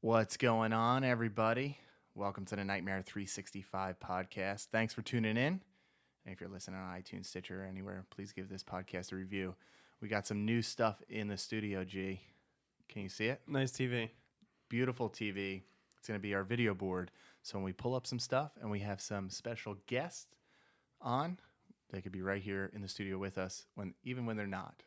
What's going on, everybody? Welcome to the Nightmare 365 podcast. Thanks for tuning in. And if you're listening on iTunes, Stitcher, or anywhere, please give this podcast a review. We got some new stuff in the studio, G. Can you see it? Nice TV. Beautiful TV. It's going to be our video board. So when we pull up some stuff and we have some special guests on, they could be right here in the studio with us, even when they're not.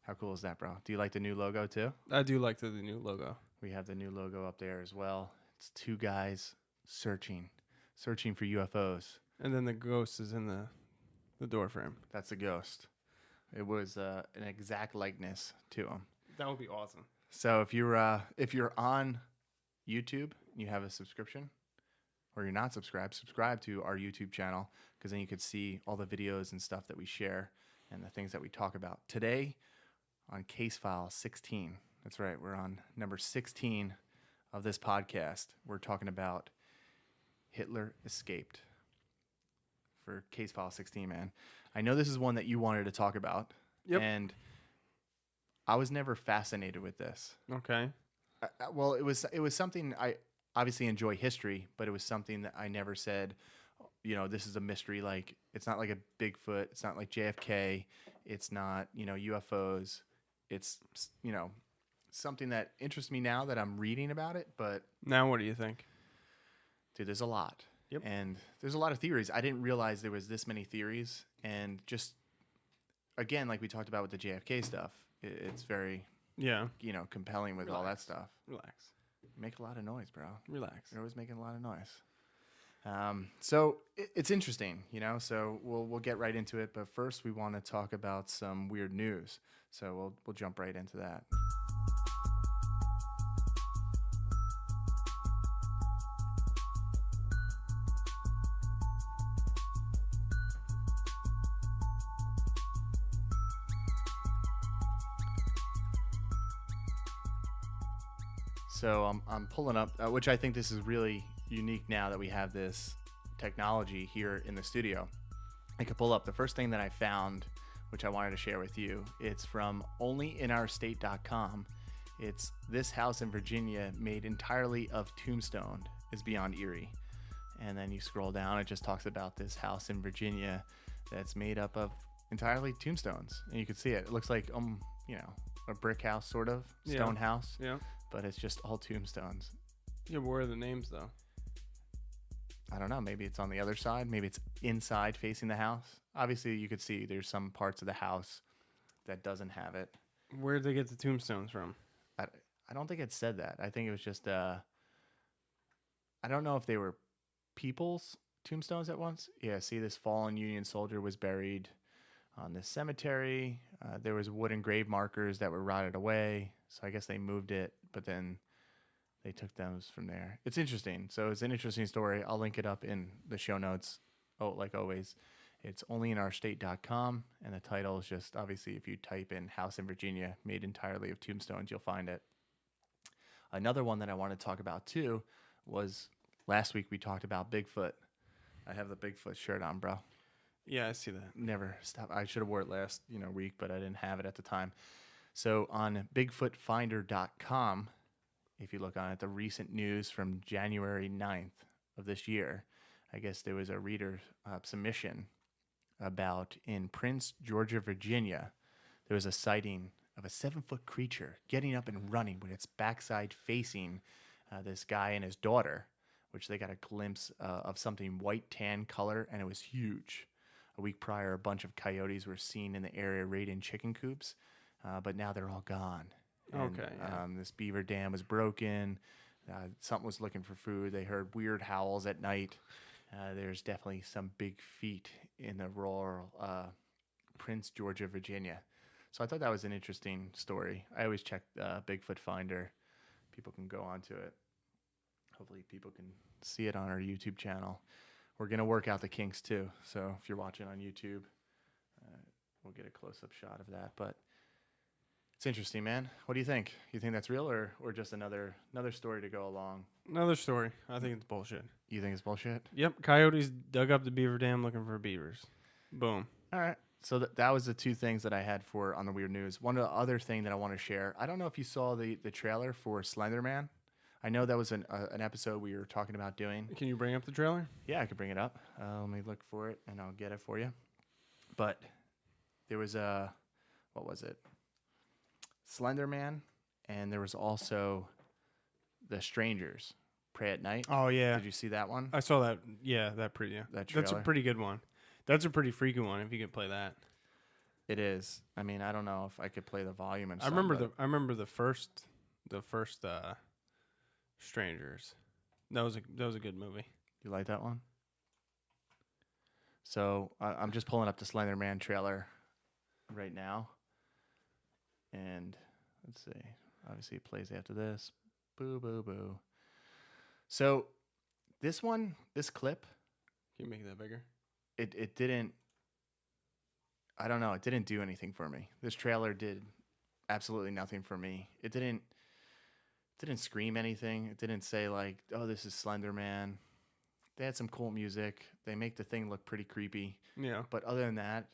How cool is that, bro? Do you like the new logo, too? I do like the new logo. We have the new logo up there as well. It's two guys searching for UFOs. And then the ghost is in the door frame. That's a ghost. It was an exact likeness to him. That would be awesome. So if you're on YouTube, you have a subscription, or you're not subscribe to our YouTube channel, because then you could see all the videos and stuff that we share and the things that we talk about. Today on Case File 16. That's right. We're on number 16 of this podcast. We're talking about Hitler Escaped for Case File 16, man. I know this is one that you wanted to talk about. Yep. And I was never fascinated with this. Okay. Well, it was something I obviously enjoy history, but it was something that I never said, this is a mystery. Like, it's not like a Bigfoot. It's not like JFK. It's not, UFOs. It's, something that interests me now that I'm reading about it. But Now what do you think? dude, there's a lot. Yep. And there's a lot of theories. I didn't realize there was this many theories. And just, again, like we talked about with the JFK stuff, it's very, compelling with all that stuff. Relax. You make a lot of noise, bro. Relax. You're always making a lot of noise. So it's interesting, so we'll get right into it. But first, we want to talk about some weird news. So we'll jump right into that. So I'm pulling up, which I think this is really unique now that we have this technology here in the studio. I could pull up the first thing that I found, which I wanted to share with you. It's from onlyinourstate.com. It's this house in Virginia made entirely of tombstone is beyond eerie. And then you scroll down, it just talks about this house in Virginia that's made up of entirely tombstones. And you can see it. It looks like, a brick house, sort of, stone house. Yeah. But it's just all tombstones. Yeah, but where are the names, though? I don't know. Maybe it's on the other side. Maybe it's inside facing the house. Obviously, you could see there's some parts of the house that doesn't have it. Where did they get the tombstones from? I don't think it said that. I think it was just, I don't know if they were people's tombstones at once. Yeah, see, this fallen Union soldier was buried on this cemetery. There was wooden grave markers that were rotted away. So I guess they moved it, but then they took those from there. It's interesting. So it's an interesting story. I'll link it up in the show notes. Oh, like always, it's onlyinourstate.com. And the title is just, obviously, if you type in house in Virginia made entirely of tombstones, you'll find it. Another one that I want to talk about, too, was last week we talked about Bigfoot. I have the Bigfoot shirt on, bro. Yeah, I see that. Never stop. I should have wore it last week, but I didn't have it at the time. So on BigfootFinder.com, if you look on it, the recent news from January 9th of this year, I guess there was a reader submission about in Prince, Georgia, Virginia, there was a sighting of a 7-foot creature getting up and running with its backside facing this guy and his daughter, which they got a glimpse of something white tan color, and it was huge. A week prior, a bunch of coyotes were seen in the area raiding chicken coops. But now they're all gone. And, Okay. Yeah. This beaver dam was broken. Something was looking for food. They heard weird howls at night. There's definitely some big feet in the rural Prince, Georgia, Virginia. So I thought that was an interesting story. I always check Bigfoot Finder. People can go onto it. Hopefully people can see it on our YouTube channel. We're going to work out the kinks too. So if you're watching on YouTube, we'll get a close-up shot of that. But it's interesting, man. What do you think? You think that's real or just another story to go along? Another story. I think it's bullshit. You think it's bullshit? Yep. Coyotes dug up the beaver dam looking for beavers. Boom. All right. So that was the two things that I had for on the weird news. One other thing that I want to share. I don't know if you saw the trailer for Slender Man. I know that was an episode we were talking about doing. Can you bring up the trailer? Yeah, I could bring it up. Let me look for it, and I'll get it for you. But there was what was it? Slender Man, and there was also The Strangers, Pray at Night. Oh yeah, Did you see that one? I saw that. Yeah, that That that's a trailer? pretty good one. That's a pretty freaky one. If you could play that. It is. I mean, I don't know if I could play the volume and I remember the first Strangers. That was a good movie. You like that one? So I'm just pulling up the Slender Man trailer right now, and let's see. Obviously, it plays after this. Boo, boo, boo. So this clip, Can you make that bigger? it didn't. I don't know. It didn't do anything for me. This trailer did absolutely nothing for me. It didn't scream anything. It didn't say like, "Oh, this is Slender Man." They had some cool music. They make the thing look pretty creepy. Yeah. But other than that,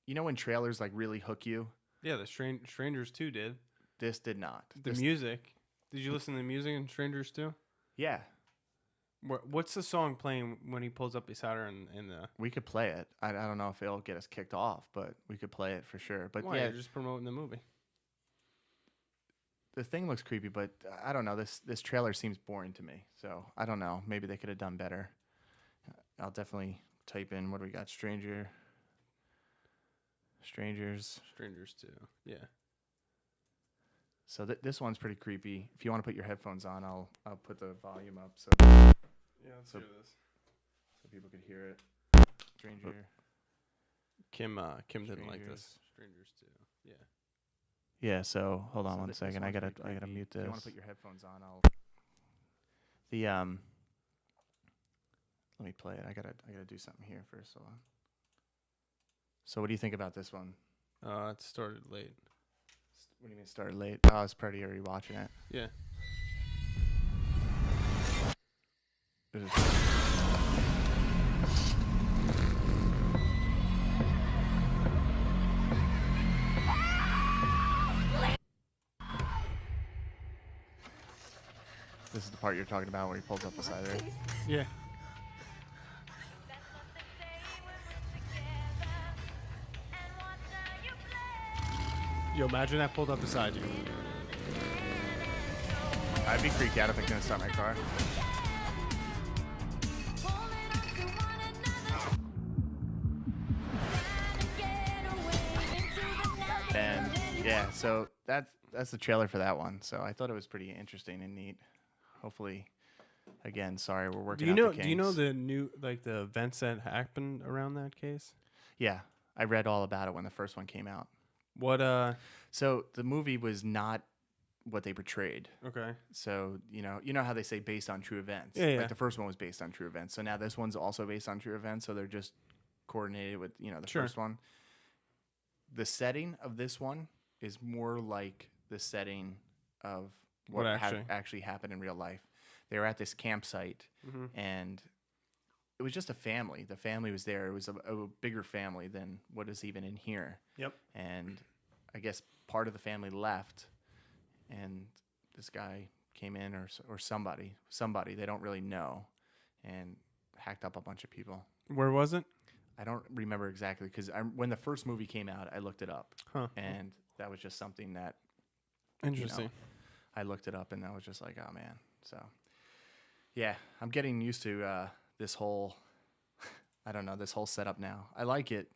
you know when trailers like really hook you? Yeah, the Strangers 2 did. This did not. The music. Did you listen to the music in Strangers 2? Yeah, What's the song playing when he pulls up beside her in the... we could play it. I don't know if it'll get us kicked off, but we could play it for sure. But Why? yeah, You're just promoting the movie. the thing looks creepy, but I don't know. This trailer seems boring to me. So I don't know. Maybe they could have done better. I'll definitely type in what do we got? Strangers. Strangers 2. Yeah. So this one's pretty creepy. If you want to put your headphones on, I'll put the volume up so Yeah, let's So- hear this. people could hear it. Stranger. Kim didn't like this. Strangers. Strangers 2. Yeah. Yeah. So hold on So one this second. I one's gotta pretty creepy. mute If this. you You wanna want to put put your headphones on? I'll. Let me play it. I gotta do something here first. Hold on. So what do you think about this one? It started late. What do you mean started late? Oh, I was pretty already watching it. Yeah. This is- This is the part you're talking about where he pulls up beside her. Yeah. Yo, imagine that pulled up beside you. I'd be freaked out if I couldn't start my car. And yeah, so that's the trailer for that one. So I thought it was pretty interesting and neat. Hopefully, again, sorry we're working. Do you out know? the Do you know kinks. the new the events that happened around that case? Yeah, I read all about it when the first one came out. What? So the movie was not what they portrayed. Okay. So you know how they say based on true events. Yeah, yeah. Like the first one was based on true events. So now this one's also based on true events. So they're just coordinated with the Sure. first one. The setting of this one is more like the setting of What actually happened in real life. They were at this campsite, Mm-hmm. and it was just a family. The family was there. It was a bigger family than what is even in here. Yep. And I guess part of the family left, and this guy came in, or somebody they don't really know, and hacked up a bunch of people. Where was it? I don't remember exactly because when the first movie came out, I looked it up, Huh. and that was just something that Interesting. I looked it up, and I was just like, oh man. So yeah, I'm getting used to this whole I don't know, this whole setup now. I like it.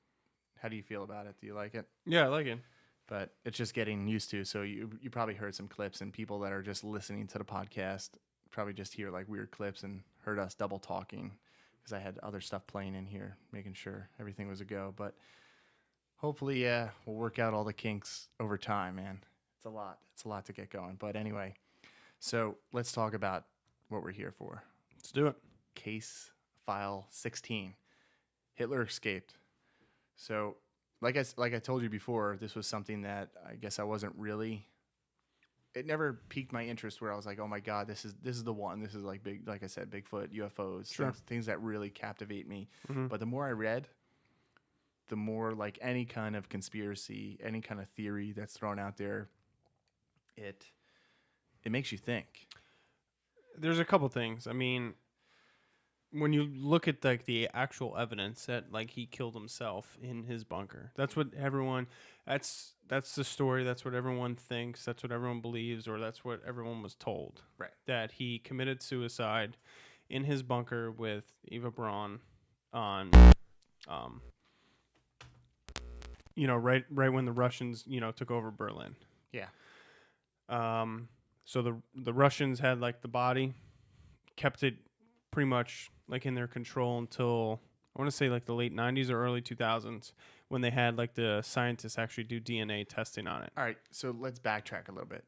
How do you feel about it? Do you like it? Yeah, I like it. But it's just getting used to. So you probably heard some clips, and people that are just listening to the podcast probably just hear like weird clips and heard us double talking because I had other stuff playing in here, making sure everything was a go. But hopefully, we'll work out all the kinks over time, man. It's a lot. It's a lot to get going. But anyway, so let's talk about what we're here for. Let's do it. Case file 16. Hitler escaped. So, like I told you before, this was something that I guess I wasn't really. It never piqued my interest where I was like, oh my god, this is the one. This is like big, like I said, Bigfoot, UFOs, Sure. things that really captivate me. Mhm. But the more I read, the more like any kind of conspiracy, any kind of theory that's thrown out there, it makes you think. there's a couple things. I mean, when you look at like the actual evidence that like he killed himself in his bunker, that's what everyone. That's the story. That's what everyone thinks. That's what everyone believes, or that's what everyone was told. Right. That he committed suicide in his bunker with Eva Braun on, right when the Russians, took over Berlin. Yeah. So the Russians had like the body, kept it pretty much like in their control until I want to say like the late 90s or early 2000s when they had like the scientists actually do DNA testing on it. All right, so let's backtrack a little bit,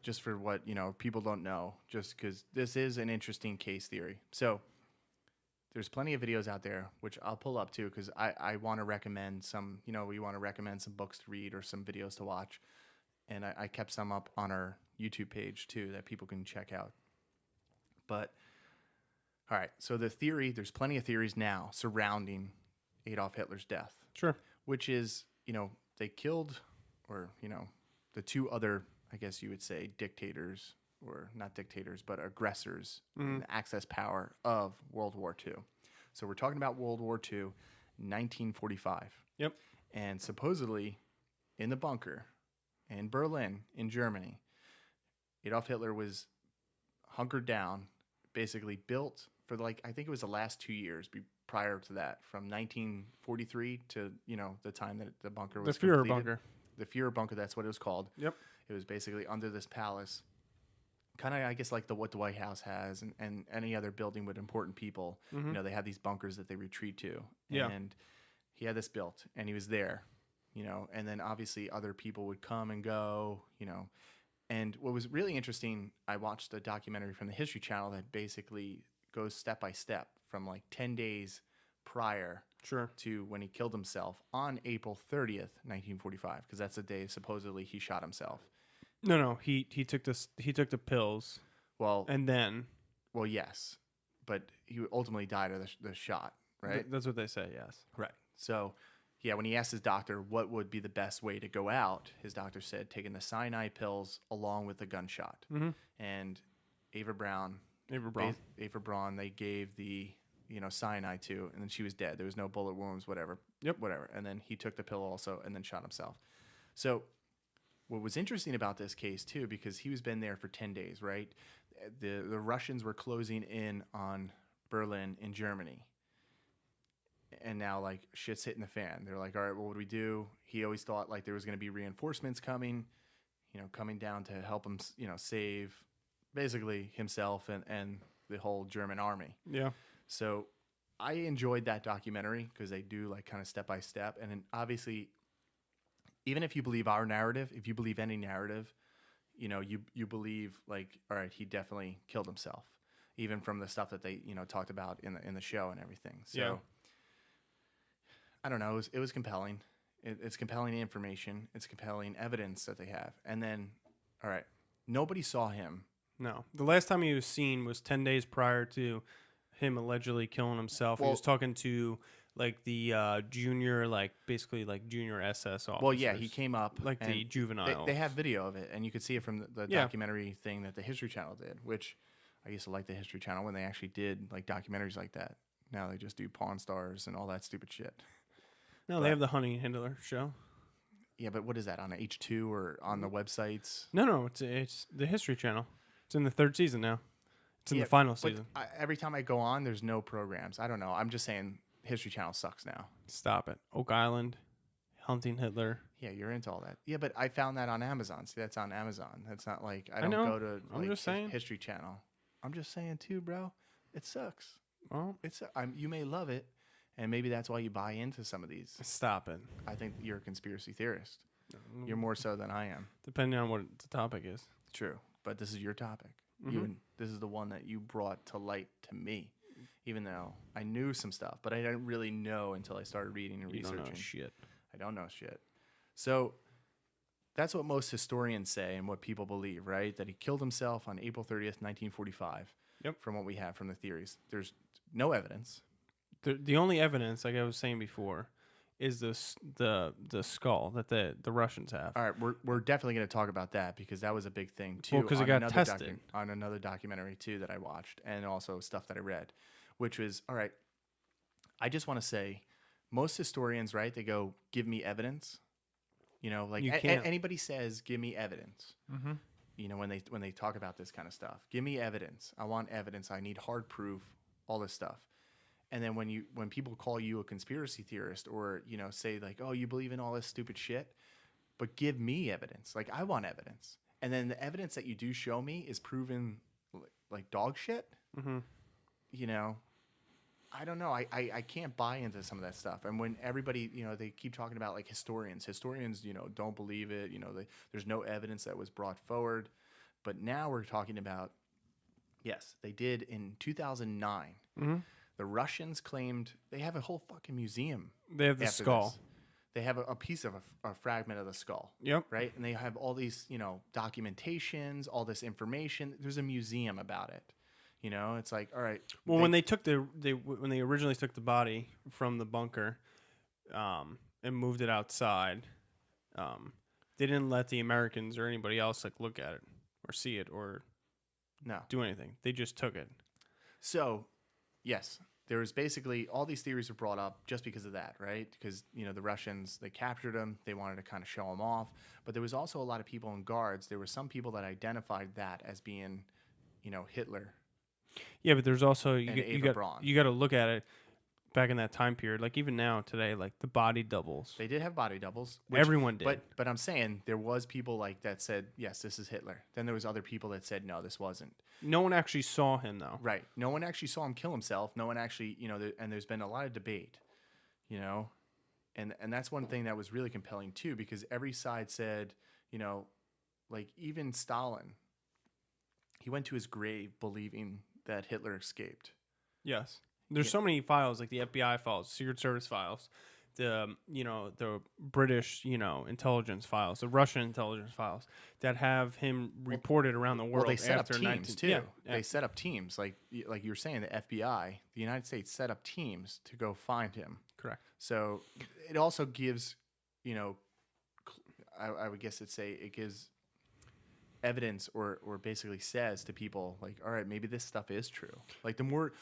just for what people don't know, just because this is an interesting case theory. So there's plenty of videos out there, which I'll pull up too, because I want to recommend some. We want to recommend some books to read or some videos to watch, and I kept some up on our YouTube page too that people can check out. But all right, so there's plenty of theories now surrounding Adolf Hitler's death. Sure. Which is, they killed, or, the two other, I guess you would say, dictators, or not dictators, but aggressors in the Axis power of World War II. So we're talking about World War II, 1945. Yep. And supposedly, in the bunker in Berlin, in Germany, Adolf Hitler was hunkered down, basically built for I think it was the last 2 years prior to that, from 1943 to the time that the bunker was the Führer completed. bunker. The Führer bunker, that's what it was called. Yep. It was basically under this palace, kind of I guess like what the White House has and any other building with important people. Mm-hmm. They have these bunkers that they retreat to. Yeah. And he had this built, and he was there. And then obviously other people would come and go. And what was really interesting, I watched a documentary from the History Channel that basically goes step by step from like 10 days prior to when he killed himself on April 30th, 1945, because that's the day supposedly he shot himself. No, he took the pills. Well, and then, well, yes, but he ultimately died of the shot, right? That's what they say. Yes. Right. So, yeah, when he asked his doctor what would be the best way to go out, his doctor said taking the cyanide pills along with the gunshot. Mm-hmm. And Eva Braun, they gave the cyanide to, and then she was dead. There was no bullet wounds, whatever. Yep. Whatever. And then he took the pill also, and then shot himself. So, what was interesting about this case too, because he was been there for 10 days, right? The Russians were closing in on Berlin in Germany. And now, like, shit's hitting the fan. They're like, all right, well, what do we do? He always thought, like, there was going to be reinforcements coming, coming down to help him, save basically himself and the whole German army. Yeah. So I enjoyed that documentary because they do, like, kind of step by step. And then obviously, even if you believe our narrative, if you believe any narrative, you believe, like, all right, he definitely killed himself, even from the stuff that they, talked about in the show and everything. So. Yeah. I don't know. It was compelling. It's compelling information. It's compelling evidence that they have. And then, all right, nobody saw him. No. The last time he was seen was 10 days prior to him allegedly killing himself. Well, he was talking to, like, the junior, like, basically, like, junior SS officers. Well, yeah, he came up. Like the juvenile. They have video of it, and you could see it from the documentary thing that the History Channel did, which I used to like the History Channel when they actually did, like, documentaries like that. Now they just do Pawn Stars and all that stupid shit. No, they have the Honey Handler show. Yeah, but what is that, on H2 or on the websites? No, it's the History Channel. It's in the 3rd season now. It's in the final season. Every time I go on, there's no programs. I don't know. I'm just saying History Channel sucks now. Stop it. Oak Island, Hunting Hitler. Yeah, you're into all that. Yeah, but I found that on Amazon. See, that's on Amazon. That's not like I don't know. go to I'm just saying. History Channel. I'm just saying too, bro. It sucks. Well, you may love it. And maybe that's why you buy into some of these. Stop it. I think you're a conspiracy theorist. You're more so than I am. Depending on what the topic is. True. But this is your topic. Mm-hmm. This is the one that you brought to light to me. Even though I knew some stuff, but I didn't really know until I started reading and researching. Don't know shit. I don't know shit. So that's what most historians say and what people believe, right? That he killed himself on April 30th, 1945. Yep. From what we have from the theories. There's no evidence. The only evidence, like I was saying before, is the skull that the Russians have. All right, we're definitely going to talk about that because that was a big thing too. Well, because it got tested on another documentary too that I watched, and also stuff that I read, which was all right. I just want to say, most historians, right? They go, "Give me evidence." You know, like anybody says, "Give me evidence." Mm-hmm. You know, when they talk about this kind of stuff, give me evidence. I want evidence. I need hard proof. All this stuff. And then when people call you a conspiracy theorist or, you know, say like, oh, you believe in all this stupid shit, but give me evidence. Like, I want evidence. And then the evidence that you do show me is proven like dog shit. Mm-hmm. You know, I don't know. I can't buy into some of that stuff. And when everybody, you know, they keep talking about like historians, you know, don't believe it. You know, there's no evidence that was brought forward. But now we're talking about, yes, they did in 2009. Mm-hmm. The Russians claimed they have a whole fucking museum. They have the skull. This. They have a piece of a fragment of the skull. Yep. Right? And they have all these, you know, documentations, all this information. There's a museum about it. You know, it's like, all right. Well, when they originally took the body from the bunker, and moved it outside, they didn't let the Americans or anybody else like look at it or see it or do anything. They just took it. So, yes, there was basically all these theories were brought up just because of that, right? Because, you know, the Russians, they captured him. They wanted to kind of show him off. But there was also a lot of people in guards. There were some people that identified that as being, you know, Hitler. Yeah, but there's also you got to look at it back in that time period. Like even now today, like the body doubles. They did have body doubles. Everyone did. But I'm saying there was people like that said, yes, this is Hitler. Then there was other people that said, no, this wasn't. No one actually saw him though. Right. No one actually saw him kill himself. No one actually, you know, and there's been a lot of debate, you know, and that's one thing that was really compelling too, because every side said, you know, like even Stalin, he went to his grave believing that Hitler escaped. Yes. There's so many files, like the FBI files, Secret Service files, the British, intelligence files, the Russian intelligence files that have him reported around the world. Well, they set after up teams too. Yeah. They set up teams, like you were saying, the FBI, the United States set up teams to go find him. Correct. So it also gives, I would guess it gives evidence or basically says to people like, all right, maybe this stuff is true. Like the more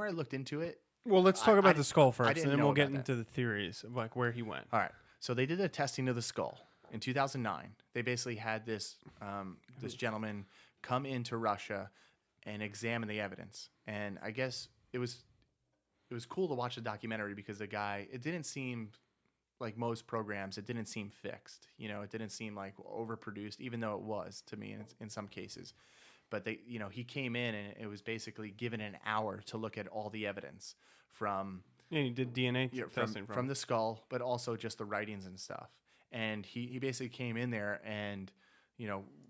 I looked into it. Well, let's talk about the skull first, and then we'll get into that. the theories of like where he went. All right. So they did a testing of the skull in 2009. They basically had this this gentleman come into Russia and examine the evidence. And I guess it was cool to watch the documentary because the guy, it didn't seem like most programs, it didn't seem fixed. It didn't seem like overproduced, even though it was to me in some cases. But he came in and it was basically given an hour to look at all the evidence from. Yeah, he did DNA testing from the skull, but also just the writings and stuff. And he basically came in there and,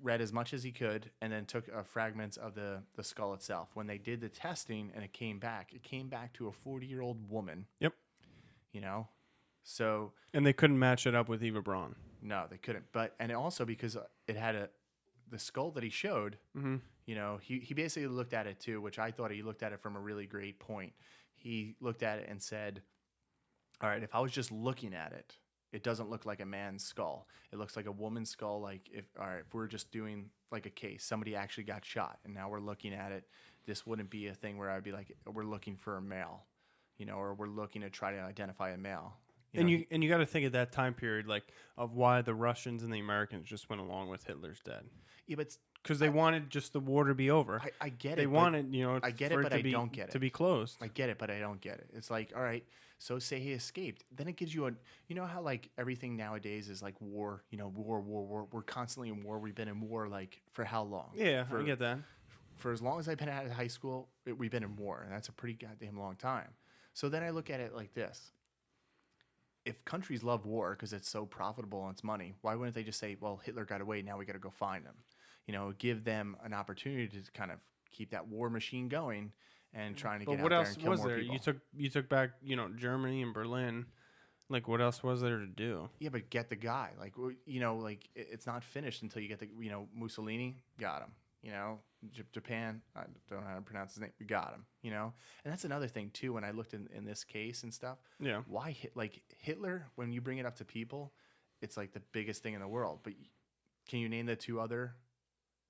read as much as he could and then took fragments of the skull itself. When they did the testing and it came back to a 40-year-old woman. Yep. So. And they couldn't match it up with Eva Braun. No, they couldn't. And also because it had the skull that he showed, mm-hmm. He basically looked at it too, which I thought he looked at it from a really great point. He looked at it and said, all right, if I was just looking at it, it doesn't look like a man's skull. It looks like a woman's skull. Like if we're just doing like a case, somebody actually got shot and now we're looking at it, this wouldn't be a thing where I'd be like, we're looking for a male, or we're looking to try to identify a male. You got to think at that time period, like of why the Russians and the Americans just went along with Hitler's dead. Yeah, but because they wanted just the war to be over. I get it. They wanted, I get it, but I don't get it. To be closed. I get it, but I don't get it. It's like, all right, so say he escaped. Then it gives you how like everything nowadays is like war, war. We're constantly in war. We've been in war like for how long? Yeah, I get that. For as long as I've been out of high school, we've been in war, and that's a pretty goddamn long time. So then I look at it like this. If countries love war because it's so profitable and it's money, why wouldn't they just say, well, Hitler got away, now we got to go find him? Give them an opportunity to kind of keep that war machine going and trying to get out there and kill more people. But what else was there? You took back, Germany and Berlin. Like, what else was there to do? Yeah, but get the guy. Like, it's not finished until you get the, Mussolini got him. Japan. I don't know how to pronounce his name. We got him. You know, and that's another thing too. When I looked in this case and stuff, Yeah. why like Hitler? When you bring it up to people, it's like the biggest thing in the world. But can you name the two other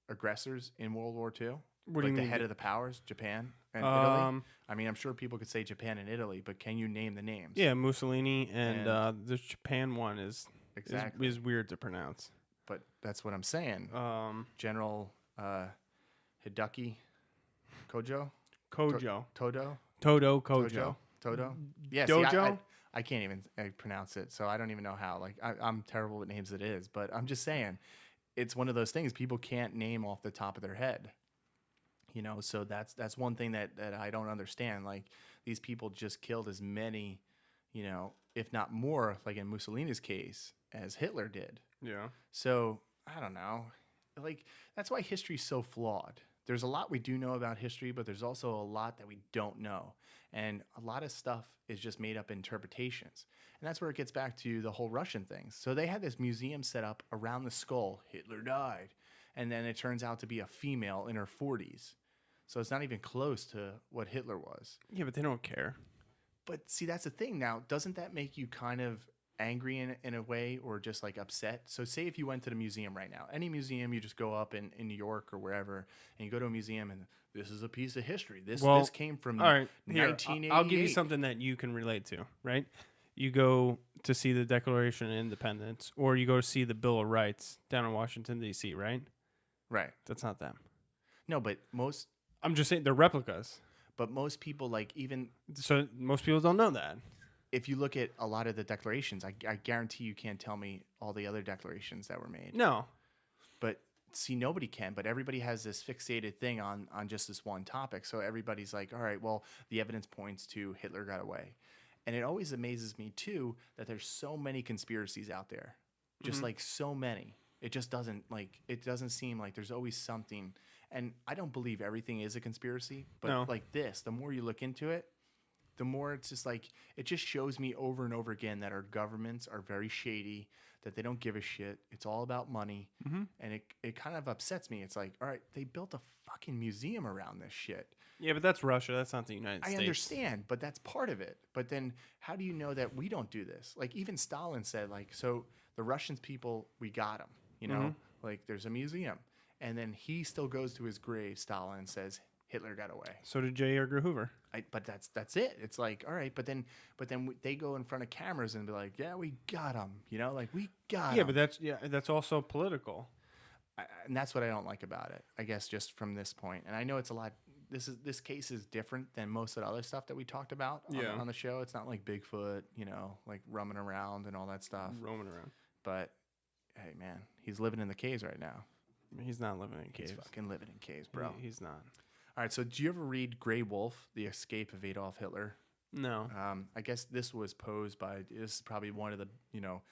aggressors in World War II? What do you Like the mean? head of the powers, Japan and Italy. I mean, I'm sure people could say Japan and Italy, but can you name the names? Yeah, Mussolini and the Japan one is exactly. is weird to pronounce. But that's what I'm saying. General Hideki Kojo? Kojo. Todo? Kojo. Todo? Yeah, Dojo? see, I can't even pronounce it, so I don't even know how. Like, I'm terrible with names it is, but I'm just saying, it's one of those things people can't name off the top of their head. You know, so that's one thing that I don't understand. Like, these people just killed as many, you know, if not more, like in Mussolini's case, as Hitler did. Yeah. So, I don't know. Like, that's why history's so flawed. There's a lot we do know about history, but there's also a lot that we don't know. And a lot of stuff is just made up interpretations. And that's where it gets back to the whole Russian thing. So they had this museum set up around the skull. Hitler died. And then it turns out to be a female in her 40s. So it's not even close to what Hitler was. Yeah, but they don't care. But see, that's the thing now. Doesn't that make you kind of angry in a way, or just like upset? So say if you went to the museum right now, any museum, you just go up in New York or wherever, and you go to a museum and this is a piece of history. This came from all right, 1988. I'll give you something that you can relate to, right? You go to see the Declaration of Independence, or you go to see the Bill of Rights down in Washington, D.C., right? Right. That's not them. No, but most... I'm just saying they're replicas. But most people, like, even... So most people don't know that. If you look at a lot of the declarations, I guarantee you can't tell me all the other declarations that were made. No. But see, nobody can. But everybody has this fixated thing on just this one topic. So everybody's like, all right, well, the evidence points to Hitler got away. And it always amazes me, too, that there's so many conspiracies out there. Just, like, so many. It just doesn't, like, it doesn't seem like there's always something. And I don't believe everything is a conspiracy. But like this, the more you look into it, the more it's just like, it just shows me over and over again that our governments are very shady, that they don't give a shit. It's all about money. And it kind of upsets me. It's like, all right, they built a fucking museum around this shit. Yeah, but that's Russia. That's not the United States. I understand, but that's part of it. But then how do you know that we don't do this? Like, even Stalin said, like, so the Russians people, we got them, you know? Like, there's a museum. And then he still goes to his grave, Stalin, and says, Hitler got away. So did J. Edgar Hoover. But that's it. It's like, all right, but then they go in front of cameras and be like, yeah, we got him. You know, like, we got him. Yeah, but that's also political. And that's what I don't like about it, I guess, just from this point. And I know it's a lot. This case is different than most of the other stuff that we talked about on the show. It's not like Bigfoot, you know, like roaming around and all that stuff. Roaming around. But, hey, man, he's living in the caves right now. He's not living in caves. He's fucking living in caves, bro. He's not. All right, so did you ever read Grey Wolf, The Escape of Adolf Hitler? No. I guess this was posed by, this is probably one of the, you know,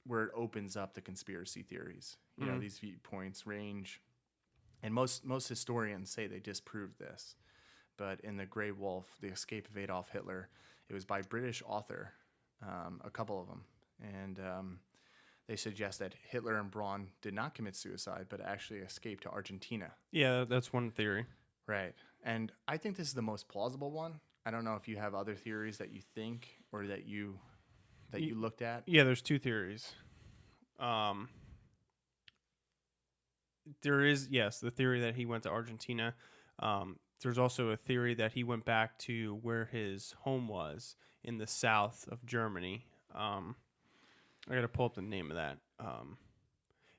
where it opens up the conspiracy theories. You know, these viewpoints range, and most historians say they disproved this. But in the Grey Wolf, The Escape of Adolf Hitler, it was by a British author, a couple of them, and they suggest that Hitler and Braun did not commit suicide, but actually escaped to Argentina. Yeah, that's one theory. Right. And I think this is the most plausible one. I don't know if you have other theories that you think or that you looked at. Yeah, there's two theories. There is, yes, the theory that he went to Argentina. There's also a theory that he went back to where his home was in the south of Germany. I got to pull up the name of that.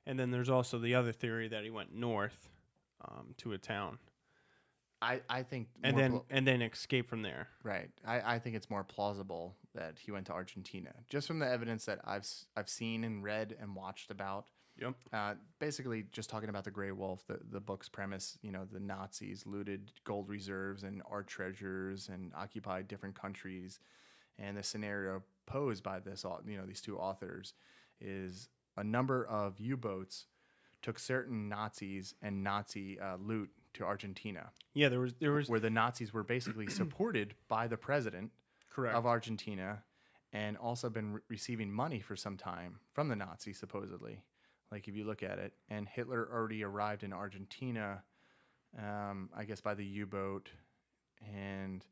And then there's also the other theory that he went north to a town. I think and then escape from there. Right. I think it's more plausible that he went to Argentina, just from the evidence that I've seen and read and watched about. Yep. Basically, just talking about the Grey Wolf, the book's premise. You know, the Nazis looted gold reserves and art treasures and occupied different countries, and the scenario posed by these two authors is a number of U-boats took certain Nazis and Nazi loot to Argentina. Yeah, there was where the Nazis were basically supported by the president of Argentina, and also been receiving money for some time from the Nazis, supposedly. Like if you look at it, and Hitler already arrived in Argentina, I guess by the U-boat, and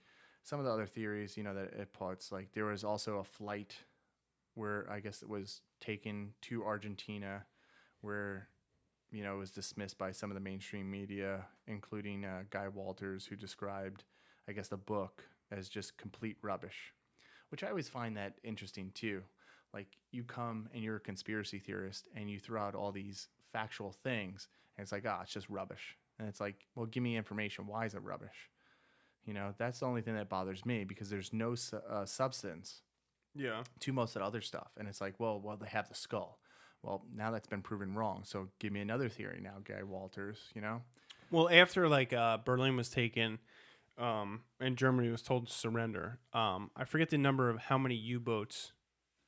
some of the other theories, that it parts like there was also a flight where I guess it was taken to Argentina, where it was dismissed by some of the mainstream media, including Guy Walters, who described, I guess, the book as just complete rubbish, which I always find that interesting too. Like you come and you're a conspiracy theorist and you throw out all these factual things and it's like, it's just rubbish. And it's like, well, give me information. Why is it rubbish? That's the only thing that bothers me because there's no substance to most of the other stuff. And it's like, well, they have the skull. Well, now that's been proven wrong. So give me another theory now, Guy Walters, Well, after Berlin was taken, and Germany was told to surrender, I forget the number of how many U-boats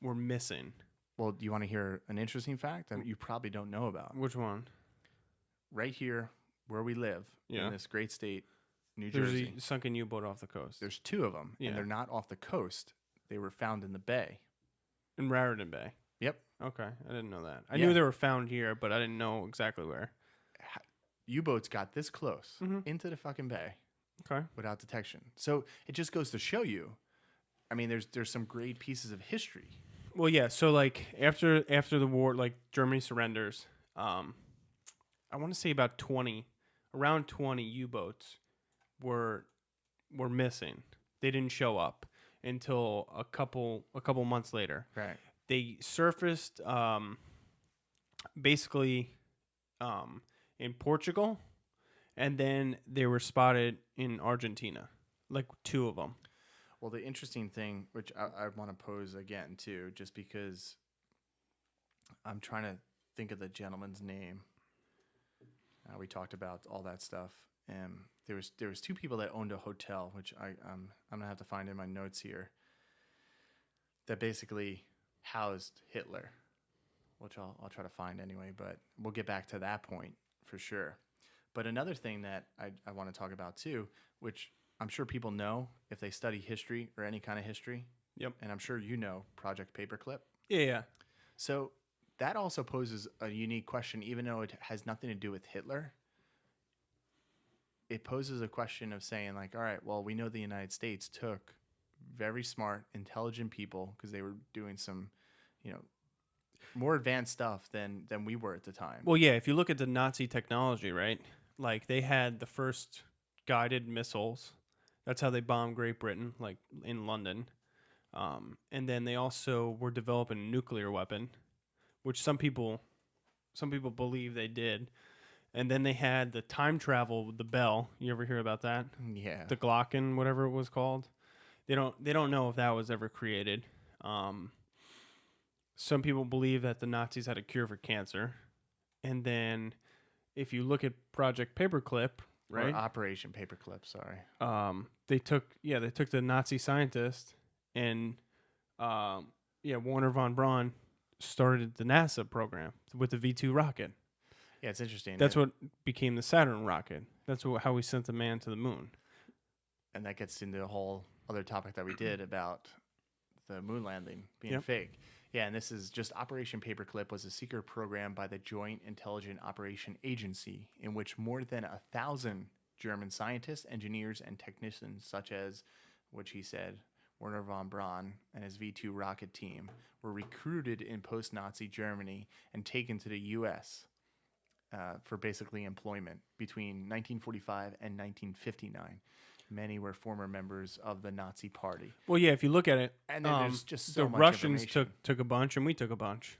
were missing. Well, do you want to hear an interesting fact that you probably don't know about? Which one? Right here where we live in this great state, New Jersey. There's a sunken U-boat off the coast. There's 2 of them, and they're not off the coast. They were found in the bay. In Raritan Bay? Yep. Okay, I didn't know that. I knew they were found here, but I didn't know exactly where. U-boats got this close into the fucking bay without detection. So it just goes to show you, I mean, there's some great pieces of history. Well, yeah. So after the war, Germany surrenders. I want to say around 20 U-boats were missing. They didn't show up until a couple months later. Right. They surfaced basically in Portugal, and then they were spotted in Argentina, 2 of them. Well, the interesting thing, which I want to pose again too, just because I'm trying to think of the gentleman's name. We talked about all that stuff, and there was 2 people that owned a hotel, which I'm gonna have to find in my notes here, that basically housed Hitler, which I'll try to find anyway. But we'll get back to that point for sure. But another thing that I want to talk about too, which I'm sure people know if they study history or any kind of history. Yep. And I'm sure Project Paperclip. Yeah. So that also poses a unique question, even though it has nothing to do with Hitler. It poses a question of saying all right, well, we know the United States took very smart, intelligent people because they were doing some, more advanced stuff than we were at the time. Well, yeah, if you look at the Nazi technology, right? They had the first guided missiles. That's how they bombed Great Britain, in London. And then they also were developing a nuclear weapon, which some people believe they did. And then they had the time travel with the bell. You ever hear about that? Yeah. The Glocken, whatever it was called. They don't know if that was ever created. Some people believe that the Nazis had a cure for cancer. And then if you look at Project Paperclip, right? Or Operation Paperclip, sorry. They took the Nazi scientist and Wernher von Braun started the NASA program with the V2 rocket. Yeah, it's interesting. That's what became the Saturn rocket. That's how we sent the man to the moon. And that gets into a whole other topic that we did about the moon landing being fake. Yeah, and this is just Operation Paperclip was a secret program by the Joint Intelligent Operation Agency in which more than 1,000 German scientists, engineers, and technicians, such as, which he said, Wernher von Braun and his V2 rocket team, were recruited in post-Nazi Germany and taken to the U.S. For basically employment between 1945 and 1959. Many were former members of the Nazi Party. Well, yeah, if you look at it, and there's just so the much Russians took a bunch, and we took a bunch.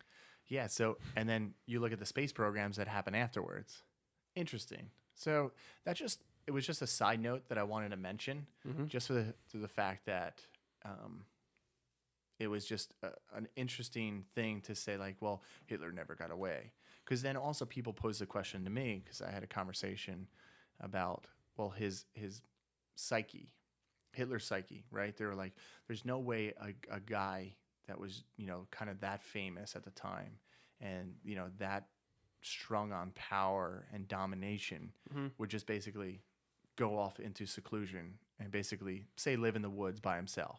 Yeah, so, and then you look at the space programs that happen afterwards. Interesting. So it was just a side note that I wanted to mention, just for the fact that it was just an interesting thing to say, well, Hitler never got away. Because then also people posed the question to me, because I had a conversation about, well, his psyche, Hitler's psyche, right? They were like, there's no way a guy that was, kind of that famous at the time and, that strung on power and domination would just basically go off into seclusion and basically, say, live in the woods by himself,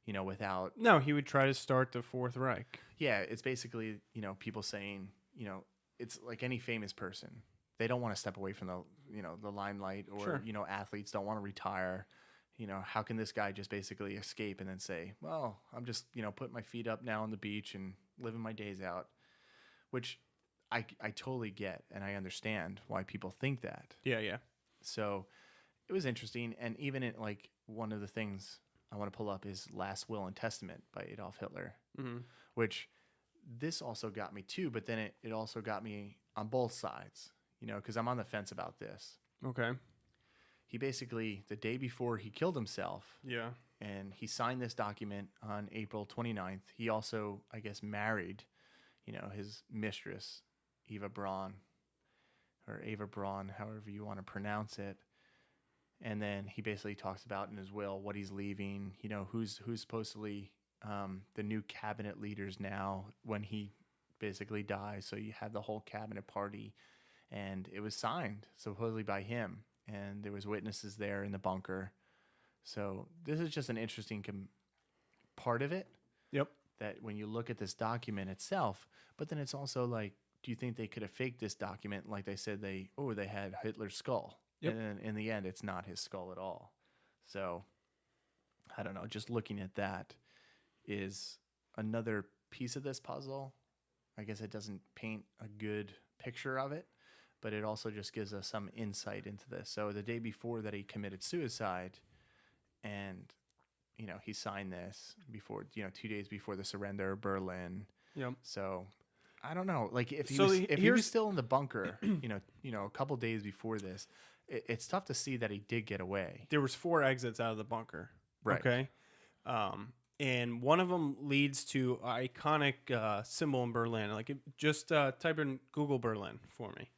No, he would try to start the Fourth Reich. Yeah, it's basically, people saying, it's like any famous person. They don't want to step away from the limelight, or, Sure. athletes don't want to retire. How can this guy just basically escape and then say, well, I'm just, putting my feet up now on the beach and living my days out, which I totally get. And I understand why people think that. Yeah. So it was interesting. And even in like one of the things I want to pull up is Last Will and Testament by Adolf Hitler, which this also got me too. But then it also got me on both sides, because I'm on the fence about this. Okay. He basically, the day before he killed himself, Yeah. and he signed this document on April 29th. He also, I guess, married, his mistress, Eva Braun, or Ava Braun, however you want to pronounce it. And then he basically talks about in his will what he's leaving, who's supposedly the new cabinet leaders now when he basically dies. So you had the whole cabinet party, and it was signed supposedly by him. And there was witnesses there in the bunker. So this is just an interesting part of it. Yep. That when you look at this document itself, but then it's also like, do you think they could have faked this document? Like they said, they had Hitler's skull. Yep. And then in the end, it's not his skull at all. So I don't know. Just looking at that is another piece of this puzzle. I guess it doesn't paint a good picture of it, but it also just gives us some insight into this. So the day before that he committed suicide, and, he signed this before, 2 days before the surrender of Berlin. Yep. So I don't know. Like if he he was still in the bunker, a couple days before this, it's tough to see that he did get away. There was 4 exits out of the bunker. Right. Okay. And one of them leads to an iconic symbol in Berlin. Like, just type in Google Berlin for me.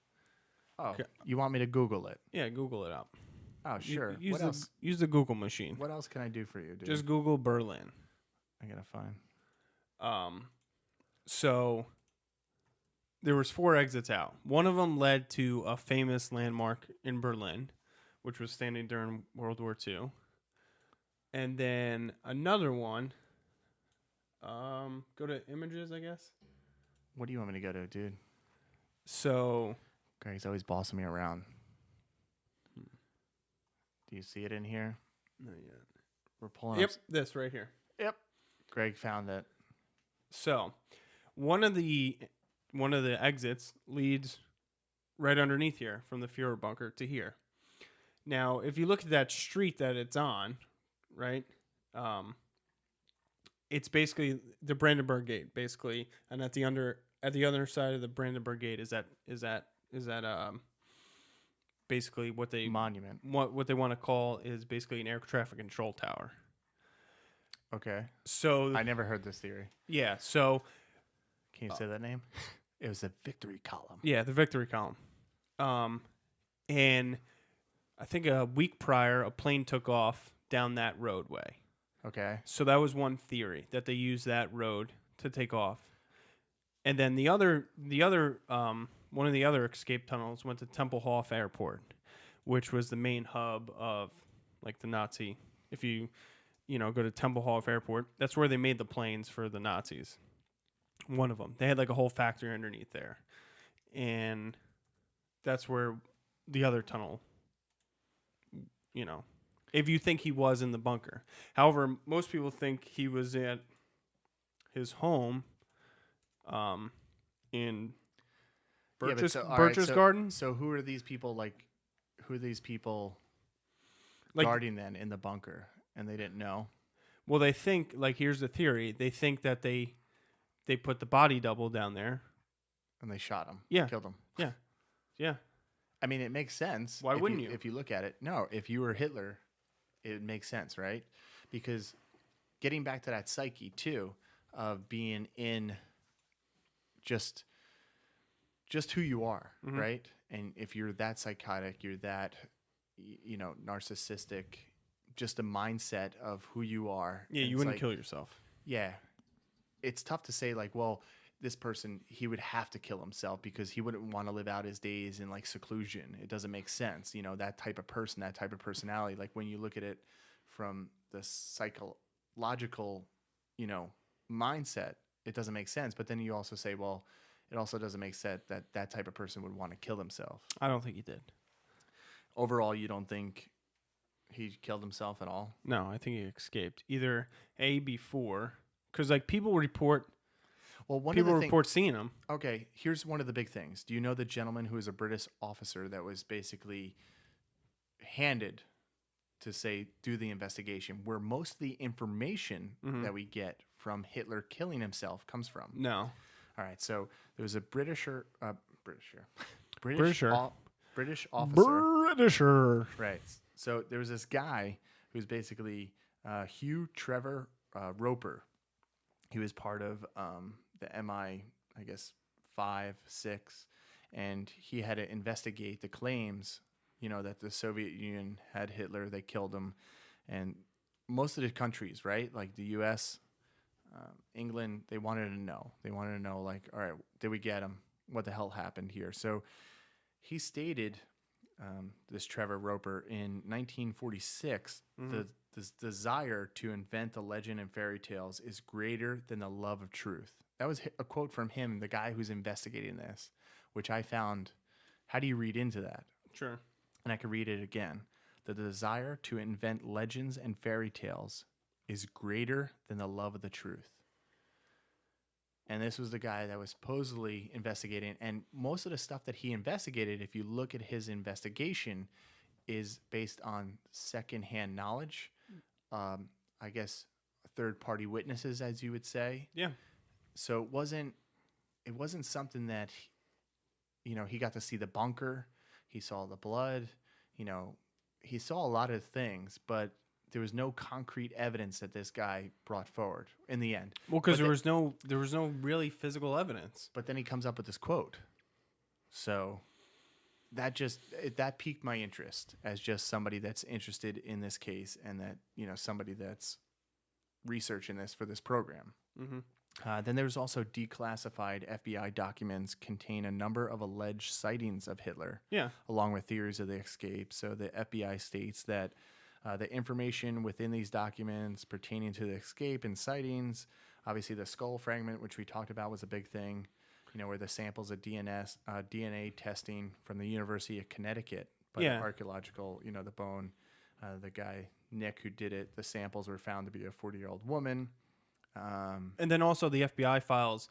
Oh, Okay. You want me to Google it? Yeah, Google it up. Oh, sure. Use What the else? use the Google machine. What else can I do for you, dude? Just Google Berlin. I gotta find. So there was 4 exits out. One of them led to a famous landmark in Berlin, which was standing during World War II. And then another one. Go to images, I guess. What do you want me to go to, dude? So Greg's always bossing me around. Do you see it in here? not yet. We're pulling Yep, up. this right here. Yep. Greg found it. So one of the exits leads right underneath here from the Fuhrer bunker to here. Now, if you look at that street that it's on, right? It's basically the Brandenburg Gate, basically, and at the other side of the Brandenburg Gate is that basically what they Monument. what they want to call is basically an air traffic control tower. Okay. So I never heard this theory. yeah, so Can you say that name? It was the victory column. yeah, the victory column. And I think a week prior, a plane took off down that roadway. Okay. So that was one theory, that they used that road to take off. And then the other one of the other escape tunnels went to Tempelhof Airport, which was the main hub of like the Nazi. If you go to Tempelhof Airport, that's where they made the planes for the Nazis. One of them. They had like a whole factory underneath there. And that's where the other tunnel, if you think he was in the bunker. However, most people think he was at his home in Birch's Garden. So who are these people who are these people Like, guarding then in the bunker, and they didn't know? well, they think, like, here's the theory. They think that they put the body double down there. And they shot him. Yeah. Killed him. Yeah. I mean, it makes sense. Why wouldn't you? If you look at it. No, if you were Hitler, it makes sense, right? Because getting back to that psyche, too, of being in just who you are, Mhm. right? And if you're that psychotic, you're that, narcissistic, just a mindset of who you are. Yeah, And you it's wouldn't like, kill yourself. Yeah. It's tough to say, like, well, this person, he would have to kill himself because he wouldn't want to live out his days in like seclusion. It doesn't make sense. That type of person, that type of personality. Like when you look at it from the psychological, mindset, it doesn't make sense. But then you also say, well, it also doesn't make sense that that type of person would want to kill themselves. I don't think he did. Overall, you don't think he killed himself at all? No, I think he escaped. Either before, because like people report seeing him. Okay, here's one of the big things. Do you know the gentleman who was a British officer that was basically handed to say, do the investigation, where most of the information that we get from Hitler killing himself comes from? No. All right, so there was a British officer. Britisher. Right. So there was this guy who's basically Hugh Trevor Roper. He was part of the MI, I guess, 5, 6, and he had to investigate the claims, that the Soviet Union had Hitler, they killed him, and most of the countries, right, like the U.S., England, they wanted to know. They wanted to know, like, all right, did we get him? What the hell happened here? So he stated, this Trevor Roper, in 1946, this desire to invent the legend and fairy tales is greater than the love of truth. That was a quote from him, the guy who's investigating this, which I found, how do you read into that? Sure. And I can read it again. The desire to invent legends and fairy tales is greater than the love of the truth. And this was the guy that was supposedly investigating. And most of the stuff that he investigated, if you look at his investigation, is based on secondhand knowledge. I guess third-party witnesses, as you would say. Yeah. So it wasn't something that, he got to see the bunker. He saw the blood. He saw a lot of things, but there was no concrete evidence that this guy brought forward in the end. Well, because there was no really physical evidence. But then he comes up with this quote. So that piqued my interest as just somebody that's interested in this case, and that, somebody that's researching this for this program. Then there's also declassified FBI documents contain a number of alleged sightings of Hitler, along with theories of the escape. So the FBI states that the information within these documents pertaining to the escape and sightings, obviously the skull fragment, which we talked about, was a big thing, where the samples of DNA testing from the University of Connecticut, but archaeological, the bone, the guy, Nick, who did it, the samples were found to be a 40-year-old woman. And then also the FBI files,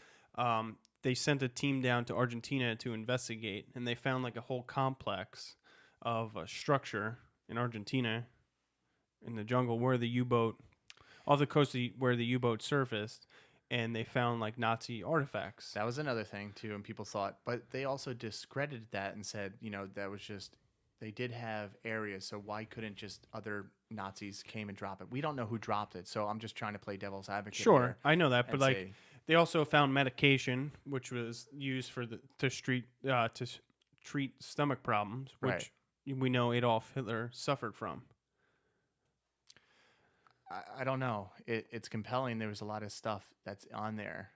they sent a team down to Argentina to investigate, and they found like a whole complex of a structure in Argentina in the jungle where the U-boat, off the coast where the U-boat surfaced, and they found like Nazi artifacts. That was another thing too, and people thought, but they also discredited that and said, that was just, they did have areas, so why couldn't just other Nazis came and drop it? We don't know who dropped it, so I'm just trying to play devil's advocate. Sure, I know that, but like they also found medication which was used to treat stomach problems, which we know Adolf Hitler suffered from. I don't know. It's compelling. There was a lot of stuff that's on there,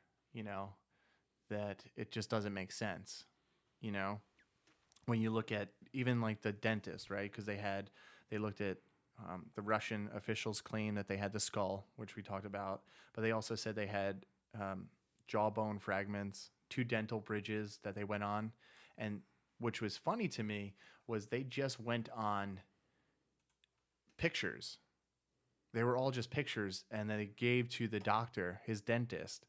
that it just doesn't make sense, when you look at even like the dentist, right? Because they looked at the Russian officials claim that they had the skull, which we talked about, but they also said they had jawbone fragments, 2 dental bridges that they went on, and which was funny to me was they just went on pictures. They were all just pictures, and then they gave to the doctor, his dentist,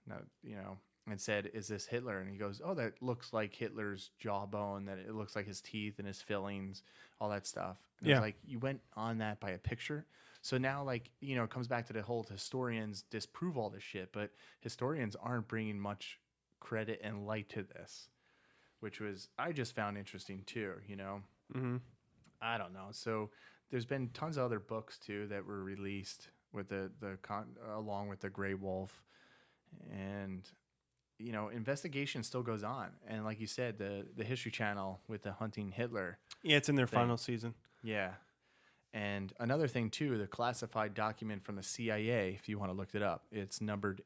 and said, "Is this Hitler?" And he goes, "Oh, that looks like Hitler's jawbone. That it looks like his teeth and his fillings, all that stuff." And I was like, you went on that by a picture. So now, like, it comes back to the whole historians disprove all this shit, but historians aren't bringing much credit and light to this, which was I just found interesting too. I don't know. So there's been tons of other books too that were released with along with the Grey Wolf, and investigation still goes on. And like you said, the History Channel with the Hunting Hitler. Yeah, it's in their final season. Yeah. And another thing too, the classified document from the CIA, if you want to look it up, it's numbered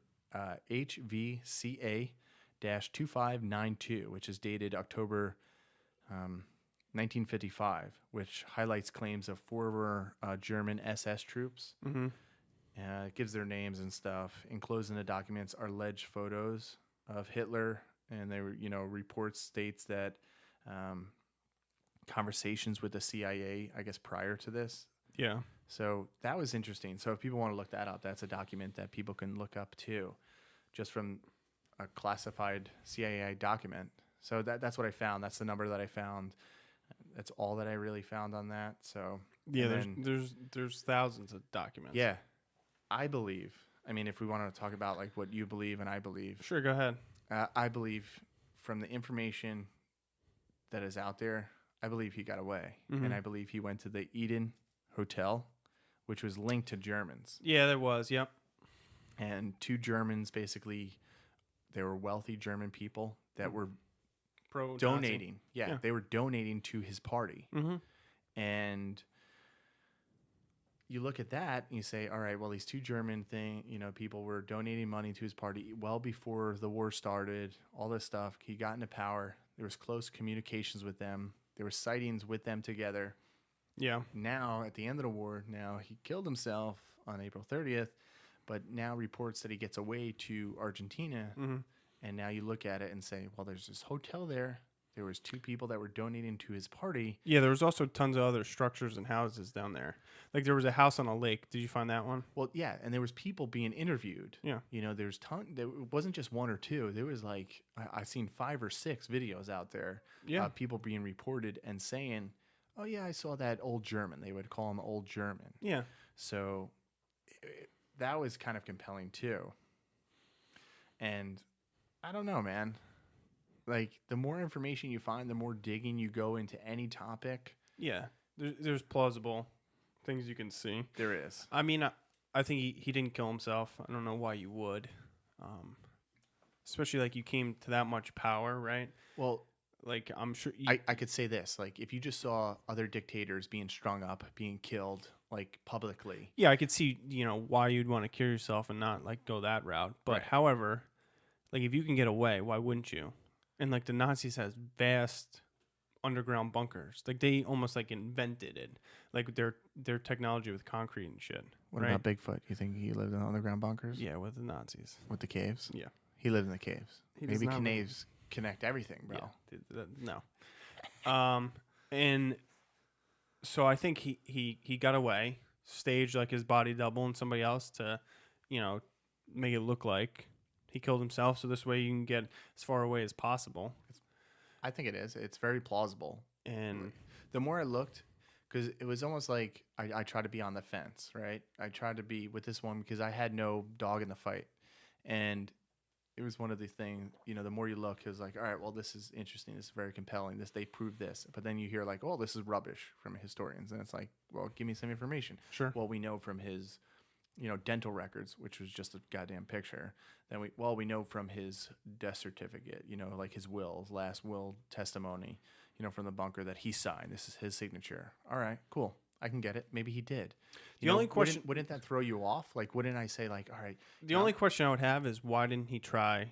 HVCA-2592, which is dated October 1955, which highlights claims of former German SS troops. It gives their names and stuff. Enclosed in the documents are alleged photos of Hitler and they were, reports states that conversations with the CIA, I guess, prior to this. Yeah. So that was interesting. So if people want to look that up, that's a document that people can look up too, just from a classified CIA document. So that's what I found. That's the number that I found. That's all that I really found on that. So yeah, there's thousands of documents. Yeah, I believe. I mean, if we want to talk about like what you believe and I believe, Sure, go ahead. I believe from the information that is out there, I believe he got away, and I believe he went to the Eden Hotel, which was linked to Germans. Yeah, there was. Yep. And two Germans, basically, they were wealthy German people that were donating. Yeah, they were donating to his party. And you look at that and you say, all right, well, these two German people were donating money to his party well before the war started, all this stuff. He got into power. There was close communications with them. There were sightings with them together. Yeah. Now, at the end of the war, now he killed himself on April 30th, but now reports that he gets away to Argentina. And now you look at it and say, well, there's this hotel there. There was two people that were donating to his party. Yeah, there was also tons of other structures and houses down there. Like there was a house on a lake. Did you find that one? Well, yeah, and there was people being interviewed. Yeah. There's it wasn't just one or two. There was like I've seen 5 or 6 videos out there. Yeah. People being reported and saying, "Oh yeah, I saw that old German." They would call him old German. Yeah. So that was kind of compelling too. And I don't know, man. Like, the more information you find, the more digging you go into any topic. Yeah. There's plausible things you can see. There is. I mean, I think he didn't kill himself. I don't know why you would. Especially, like, you came to that much power, right? Well, like, I'm sure... I could say this. Like, if you just saw other dictators being strung up, being killed, like, publicly. Yeah, I could see, why you'd want to kill yourself and not, like, go that route. But, Right. However, like, if you can get away, why wouldn't you? And, like, the Nazis has vast underground bunkers. Like, they almost, like, invented it. Like, their technology with concrete and shit. What right? about Bigfoot? You think he lived in underground bunkers? Yeah, with the Nazis. With the caves? Yeah. He lived in the caves. He does Maybe not caves connect everything, bro. Yeah, no. And so I think he got away, staged, like, his body double and somebody else to, make it look like he killed himself, so this way you can get as far away as possible. I think it is. It's very plausible. And the more I looked, because it was almost like I tried to be on the fence, right? I tried to be with this one because I had no dog in the fight. And it was one of the things, the more you look, it was like, all right, well, this is interesting. This is very compelling. They proved this. But then you hear like, oh, this is rubbish from historians. And it's like, well, give me some information. Sure. Well, we know from his dental records, which was just a goddamn picture. Then we know from his death certificate, like his last will testimony, from the bunker that he signed. This is his signature. All right, cool. I can get it. Maybe he did. The only question... Wouldn't that throw you off? Like, wouldn't I say like, all right. The only question I would have is why didn't he try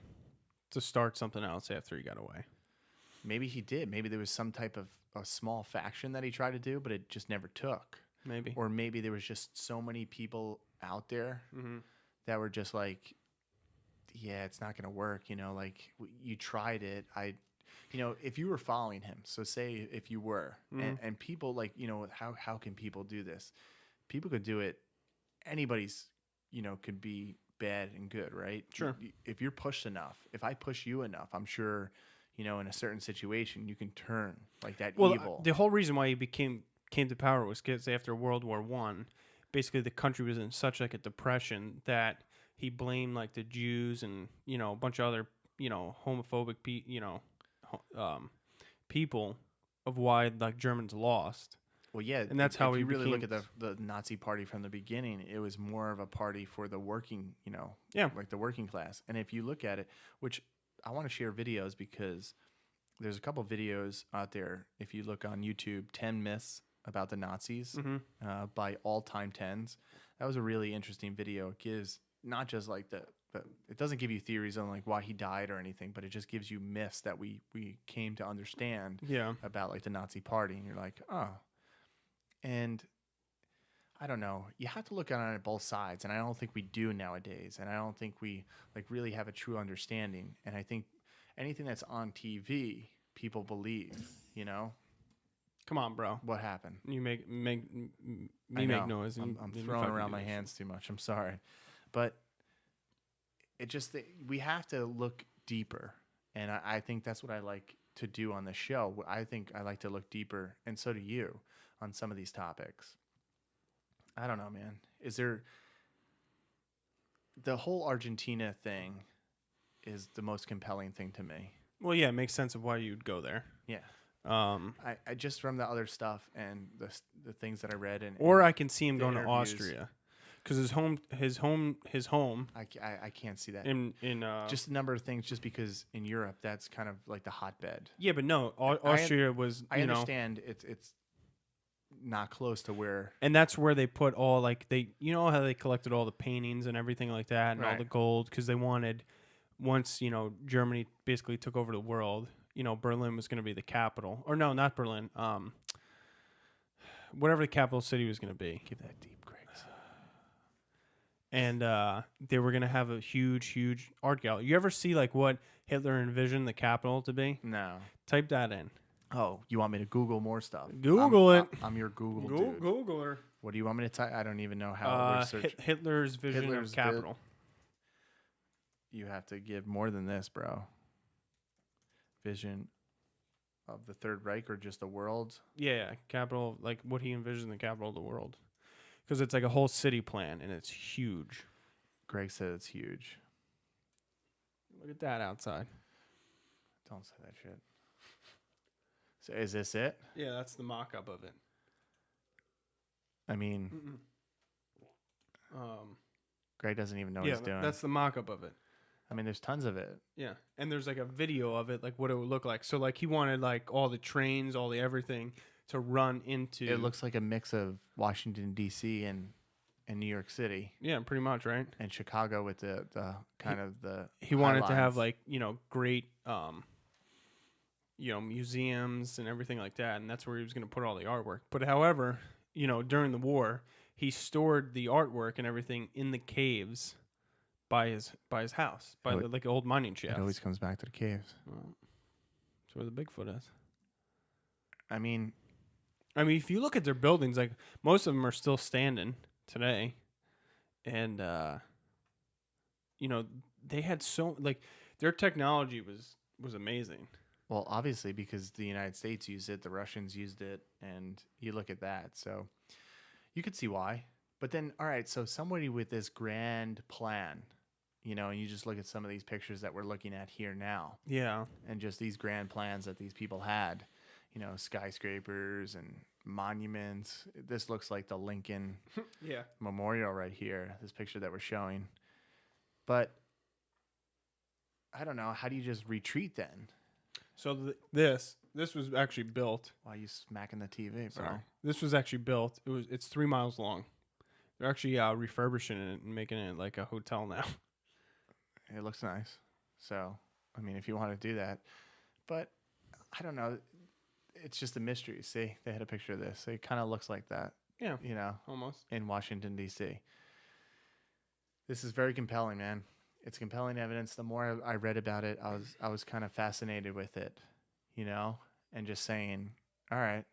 to start something else after he got away? Maybe he did. Maybe there was some type of a small faction that he tried to do, but it just never took. Maybe. Or maybe there was just so many people out there that were just like, yeah, it's not going to work. Like you tried it. If you were following him, so say if you were, and people like, how can people do this? People could do it. Anybody's, could be bad and good, right? Sure. If you're pushed enough, if I push you enough, I'm sure, in a certain situation, you can turn like that evil. The whole reason why he came to power was because after World War I, basically the country was in such like a depression that he blamed like the Jews and a bunch of other homophobic people of why like Germans lost. Well, yeah, and that's how if he you really look at the Nazi party from the beginning, it was more of a party for the working, like the working class. And if you look at it, which I want to share videos because there's a couple videos out there. If you look on YouTube, 10 myths about the Nazis by All Time Tens. That was a really interesting video. It gives not just like it doesn't give you theories on like why he died or anything, but it just gives you myths that we came to understand about like the Nazi party. And you're like, oh. And I don't know. You have to look at it both sides, and I don't think we do nowadays. And I don't think we like really have a true understanding. And I think anything that's on TV, people believe. You know Come on, bro. what happened? You make I make know. noise. And I'm you throwing fucking around do my this. hands too much. I'm sorry, but it just we have to look deeper, and I think that's what I like to do on the show. I think I like to look deeper, and so do you, on some of these topics. I don't know, man. Is there the whole Argentina thing is the most compelling thing to me. Well, yeah, it makes sense of why you'd go there. Yeah. Um, I just from the other stuff and the things that I read and or and I can see him the going to interviews. Austria, because his home I can't see that. in Just a number of things. Just because in Europe that's kind of like the hotbed. yeah, but no, Austria was I understand it's not close to where. and that's where they put all like how they collected all the paintings and everything like that and all Right. the gold because they wanted once Germany basically took over the world. Berlin was going to be the capital, or no, not Berlin. Whatever the capital city was going to be. Give that deep, Greg. And they were going to have a huge art gallery. You ever see like what Hitler envisioned the capital to be? No. Type that in. Oh, you want me to Google more stuff? Google it. I'm your Google dude. Googler. What do you want me to type? I don't even know how to search. Hitler's vision Hitler's of capital. You have to give more than this, bro. Vision of the Third Reich or just the world? Yeah, capital, like what he envisioned the capital of the world. Because it's like a whole city plan, and it's huge. Greg said it's huge. Look at that outside. Don't say that shit. So is this it? Yeah, that's the mock-up of it. I mean, Greg doesn't even know what he's doing. That's the mock-up of it. I mean, there's tons of it. Yeah, and there's like a video of it, like what it would look like. So like he wanted like all the trains, all the everything to run into. It looks like a mix of Washington D.C. and New York City. Yeah, pretty much, right? And Chicago with the kind of the. He wanted to have high lines. like great museums and everything like that, and that's where he was going to put all the artwork. But however, during the war, he stored the artwork and everything in the caves by his house, by the like old mining shafts. It always comes back to the caves. Well, that's where the Bigfoot is. I mean, if you look at their buildings, like most of them are still standing today, and they had so like their technology was amazing. well, obviously because the United States used it, the Russians used it, and you look at that, so you could see why. But then, all right, so somebody with this grand plan, and you just look at some of these pictures that we're looking at here now, Yeah, and just these grand plans that these people had, skyscrapers and monuments. This looks like the Lincoln yeah. Memorial right here, this picture that we're showing. But I don't know, how do you just retreat then? So this was actually built. Why are you smacking the TV, bro? Sorry, this was actually built. It's 3 miles long. They're actually refurbishing it and making it like a hotel now. It looks nice. So, I mean, if you want to do that. But I don't know. It's just a mystery. See, they had a picture of this. It kind of looks like that, Yeah, almost. in Washington, D.C. This is very compelling, man. It's compelling evidence. The more I read about it, I was kind of fascinated with it, and just saying, all right,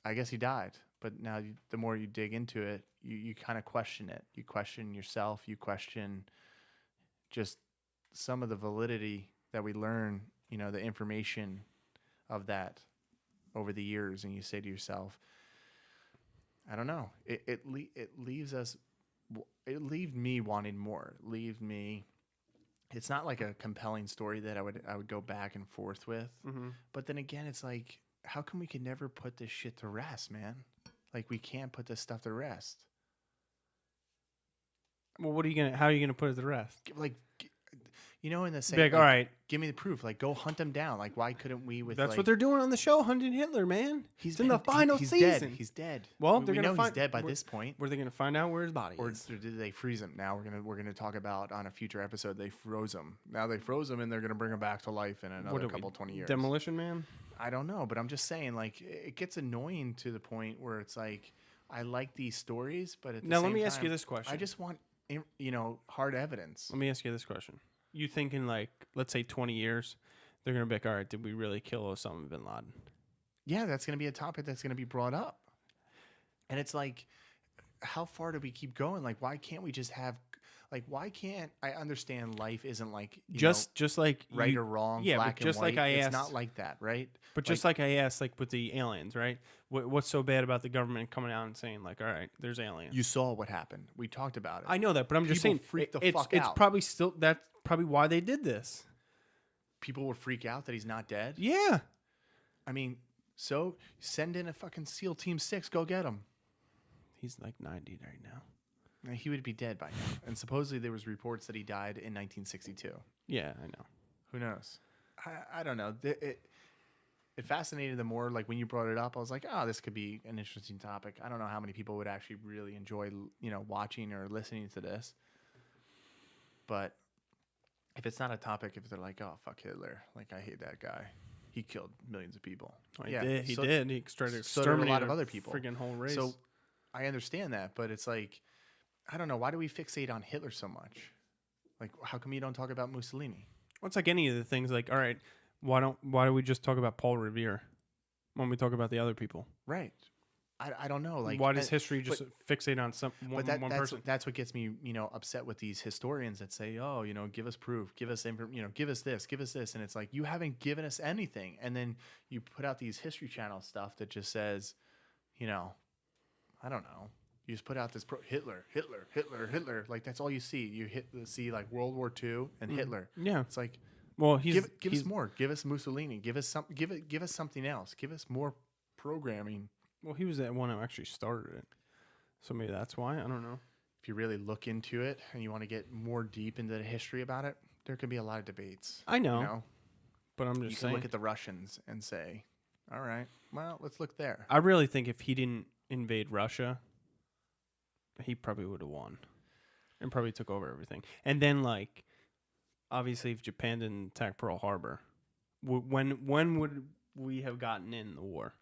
I guess he died. But now the more you dig into it, you kind of question it. You question yourself. You question just some of the validity that we learn, the information of that over the years. And you say to yourself, I don't know. It leaves us. It leaves me wanting more. It's not like a compelling story that I would go back and forth with. Mm-hmm. But then again, it's like, how come we can never put this shit to rest, man? Like, we can't put this stuff to rest. Well, how are you gonna put it to rest? Like, in the same. Be like, all right, give me the proof. Like, go hunt them down. Like, why couldn't we? that's what they're doing on the show, hunting Hitler, man. He's in the final he's season. Dead. He's dead. Well, we they're gonna know find, he's dead by this point. Were they gonna find out where his body Or is? did they freeze him? Now we're gonna talk about on a future episode. They froze him. Now they froze him, and they're gonna bring him back to life in another 20 years. Demolition Man. I don't know, but I'm just saying, like, it gets annoying to the point where it's like, I like these stories, but at the Now same let me time, ask you this question. I just want, hard evidence. Let me ask you this question. You think in like, let's say 20 years, they're gonna be like, all right, did we really kill Osama bin Laden? Yeah, that's going to be a topic that's going to be brought up. And it's like, how far do we keep going? Like, why can't we just have, like, why can't I understand life isn't like, Just like right or wrong, yeah, black but just and white. like I It's asked, not like that, right? but just like I asked, like with the aliens, right? What's so bad about the government coming out and saying like, all right, there's aliens? You saw what happened. We talked about it. I know that, but I'm just People saying, freak the it's fuck it's out. probably still that's probably why they did this. People would freak out that he's not dead. Yeah, I mean, so send in a fucking SEAL Team 6. Go get him. he's like 90 right now. He would be dead by now. And supposedly there was reports that he died in 1962. Yeah, I know. Who knows? I don't know. It fascinated them more. Like when you brought it up, I was like, oh, this could be an interesting topic. I don't know how many people would actually really enjoy, watching or listening to this. But if it's not a topic, if they're like, oh, fuck Hitler, like I hate that guy. He killed millions of people. Oh, he did. He did. He started So did a lot of other people. people. Friggin' whole race. So I understand that, but it's like, I don't know. Why do we fixate on Hitler so much? Like, how come you don't talk about Mussolini? Well, it's like any of the things. Like, all right, why do we just talk about Paul Revere when we talk about the other people? Right. I don't know. Like, why does history just fixate on one person? That's what gets me, upset with these historians that say, oh, give us proof, give us give us this, and it's like you haven't given us anything, and then you put out these History Channel stuff that just says, I don't know. You just put out this Hitler. Like that's all you see. You see like World War II and Hitler. Yeah, it's like, well, give us more. Give us Mussolini. Give us something else. Give us more programming. Well, he was the one who actually started it, so maybe that's why. I don't know. If you really look into it and you want to get more deep into the history about it, there could be a lot of debates. I know, but I'm just saying. You can look at the Russians and say, all right, well, let's look there. I really think if he didn't invade Russia, he probably would have won and probably took over everything. And then, like, obviously, if Japan didn't attack Pearl Harbor, when would we have gotten in the war?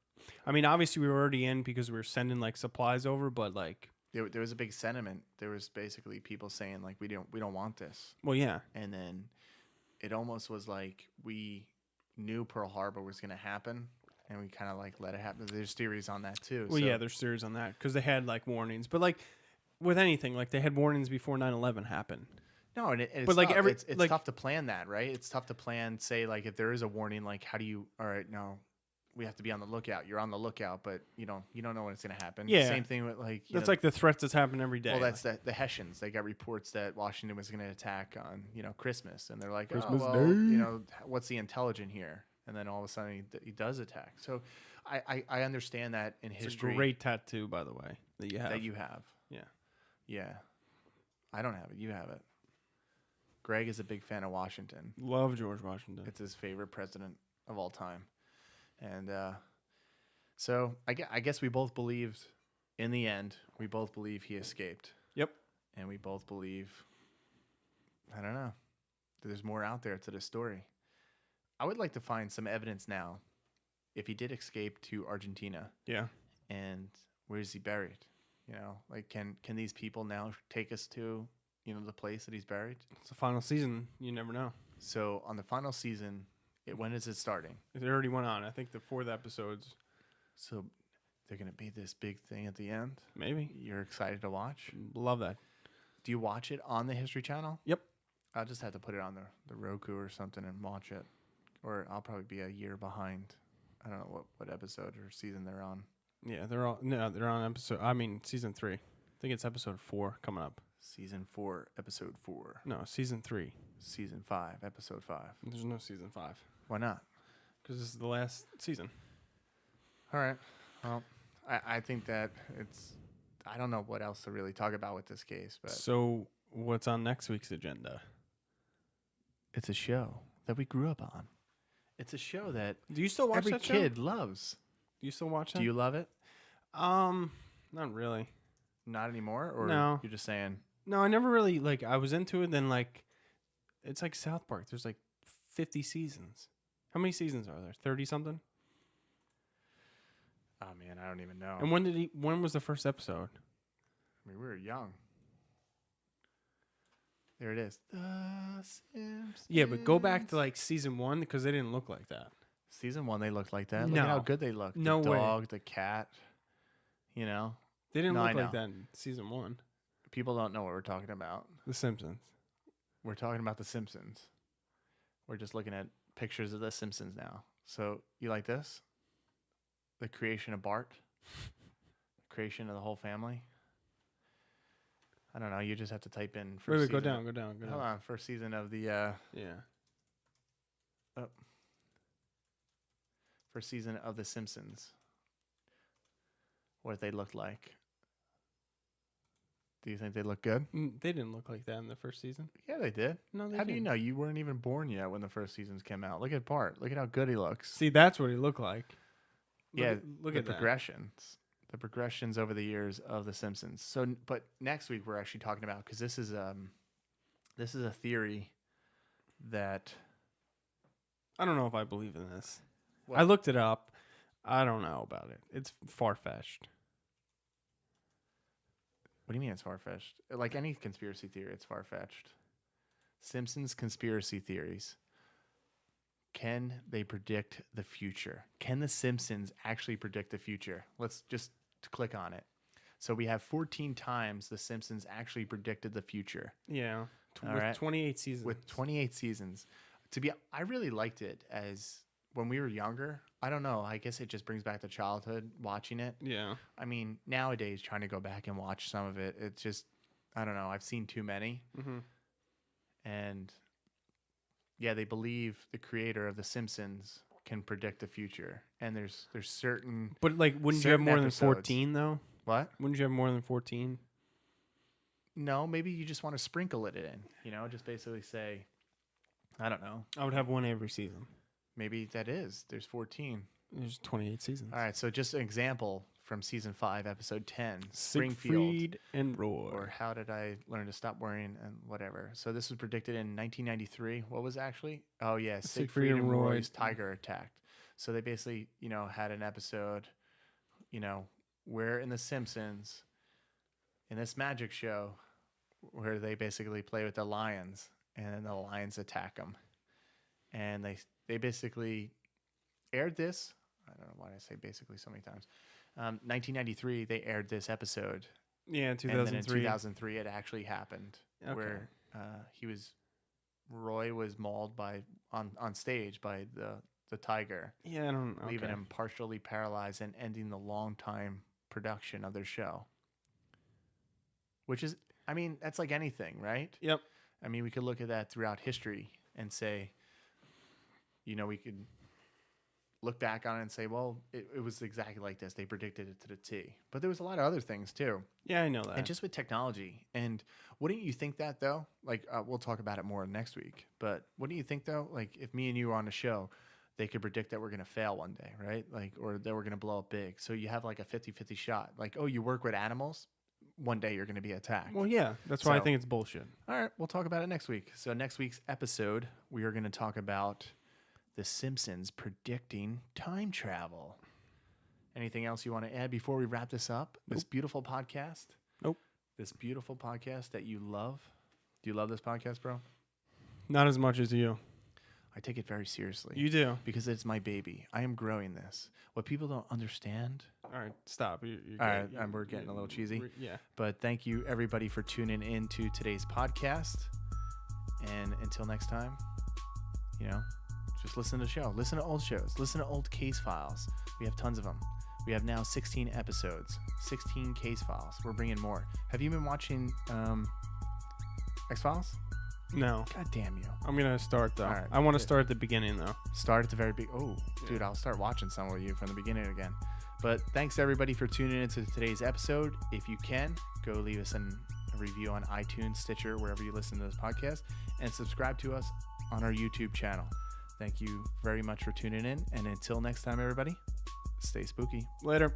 I mean, obviously, we were already in because we were sending, like, supplies over, but, like... There was a big sentiment. There was basically people saying, like, we don't want this. Well, yeah. And then it almost was like we knew Pearl Harbor was going to happen, and we kind of, like, let it happen. There's theories on that, too. Well, yeah, there's theories on that because they had, like, warnings. But, like... With anything, like they had warnings before 9/11 happened. No, and it's but like tough. It's like, tough to plan that, right? It's tough to plan. Say like if there is a warning, like how do you? All right, no, we have to be on the lookout. You're on the lookout, but you don't know when it's going to happen. Yeah, same thing with like that's like the threats that's happening every day. Well, that's the Hessians. They got reports that Washington was going to attack on Christmas, and they're like, Christmas Day. What's the intelligence here? And then all of a sudden he does attack. So I understand that in history. It's a great tattoo, by the way, that you have. Yeah. I don't have it. You have it. Greg is a big fan of Washington. Love George Washington. It's his favorite president of all time. And so I guess we both believed in the end, we both believe he escaped. Yep. And we both believe, I don't know, there's more out there to the story. I would like to find some evidence now if he did escape to Argentina. Yeah. And where is he buried? Like can these people now take us to, the place that he's buried? It's the final season. You never know. So on the final season, when is it starting? It already went on. I think the 4th episodes. So they're going to be this big thing at the end? Maybe. You're excited to watch? Love that. Do you watch it on the History Channel? Yep. I'll just have to put it on the Roku or something and watch it. Or I'll probably be a year behind. I don't know what episode or season they're on. Yeah, they're on season 3. I think it's episode 4 coming up. Season 4, episode 4. No, season 3. Season 5, episode 5. There's no season 5. Why not? Because this is the last season. All right. Well, I think that I don't know what else to really talk about with this case. But so what's on next week's agenda? It's a show that we grew up on. It's a show that do you still watch every that kid show? loves. Do you still watch that? Do you love it? Not really. Not anymore? Or no. You're just saying? No, I never really, I was into it, then, it's like South Park. There's, 50 seasons. How many seasons are there? 30-something? Oh, man, I don't even know. And when was the first episode? I mean, we were young. There it is. The Simpsons. Yeah, but go back to like season 1 because they didn't look like that. Season 1, they looked like that. Look at how No. good they look. No the way. dog, the cat. You know, They didn't No, I look like know. that in season 1. people don't know what we're talking about. The Simpsons. We're talking about The Simpsons. We're just looking at pictures of The Simpsons now. So you like this? The creation of Bart, creation of the whole family. I don't know. You just have to type in first Wait, season. go down. Hold on, first season of the Yeah. first season of The Simpsons. What they look like. Do you think they look good? They didn't look like that in the first season. Yeah, they did. No, they How do you didn't. know? You weren't even born yet when the first seasons came out. Look at Bart. Look at how good he looks. See, that's what he looked like. Look at at that. progressions. The progressions over the years of The Simpsons. So, but next week we're actually talking about, because this is a theory that I don't know if I believe in this. What? I looked it up. I don't know about it. It's far-fetched. What do you mean it's far-fetched? Like any conspiracy theory, it's far-fetched. Simpsons conspiracy theories. Can they predict the future? Can the Simpsons actually predict the future? Let's just click on it. So we have 14 times the Simpsons actually predicted the future. Yeah. All With right. 28 seasons. With 28 seasons. I really liked it as when we were younger. I don't know. I guess it just brings back the childhood watching it. Yeah. I mean, nowadays trying to go back and watch some of it, it's just, I don't know. I've seen too many. Mm-hmm. And yeah, they believe the creator of The Simpsons can predict the future. And there's certain But like, wouldn't you have certain more than episodes. 14 though? What? Wouldn't you have more than 14? No, maybe you just want to sprinkle it in. You know, just basically say, I don't know. I would have one every season. Maybe there's 14. There's 28 seasons. All right, so just an example from season 5, episode 10, Springfield, Siegfried and Roy. or How Did I Learn to Stop Worrying, and whatever. So this was predicted in 1993. What was it actually? Oh yeah, Siegfried and Roy's tiger attacked. So they basically, had an episode, where in The Simpsons, in this magic show, where they basically play with the lions, and then the lions attack them, and they basically aired this. I don't know why I say basically so many times. 1993, they aired this episode. Yeah, And then in 2003. 2003, it actually happened, Okay. where Roy was mauled on stage by the tiger, Yeah, I don't know. leaving him partially paralyzed and ending the long time production of their show. Which is, I mean, that's like anything, right? Yep. I mean, we could look at that throughout history and say, we could look back on it and say, well, it was exactly like this. They predicted it to the T. But there was a lot of other things too. Yeah, I know that. And just with technology. And wouldn't you think that, though? Like, we'll talk about it more next week. But wouldn't you think, though, like if me and you were on a show, they could predict that we're going to fail one day, right? Like, or that we're going to blow up big. So you have like a 50-50 shot. Like, oh, you work with animals? One day you're going to be attacked. Well, yeah, that's why I So- think it's bullshit. All right, we'll talk about it next week. So next week's episode, we are going to talk about The Simpsons predicting time travel. Anything else you want to add before we wrap this up? This beautiful podcast? Nope. This beautiful podcast that you love? Do you love this podcast, bro? Not as much as you. I take it very seriously. You do. Because it's my baby. I am growing this. What people don't understand... All right, stop. You're All right, and we're getting a little cheesy. Yeah. But thank you, everybody, for tuning in to today's podcast. And until next time, just listen to the show. Listen to old shows. Listen to old case files. We have tons of them. We have now 16 episodes, 16 case files. We're bringing more. Have you been watching X-Files? No. God damn you. I'm going to start, though. All right, I want to good. start at the beginning, though. Start at the very big. Oh, dude, Yeah. I'll start watching some with you from the beginning again. But thanks, everybody, for tuning into today's episode. If you can, go leave us a review on iTunes, Stitcher, wherever you listen to this podcast, and subscribe to us on our YouTube channel. Thank you very much for tuning in. And until next time, everybody, stay spooky. Later.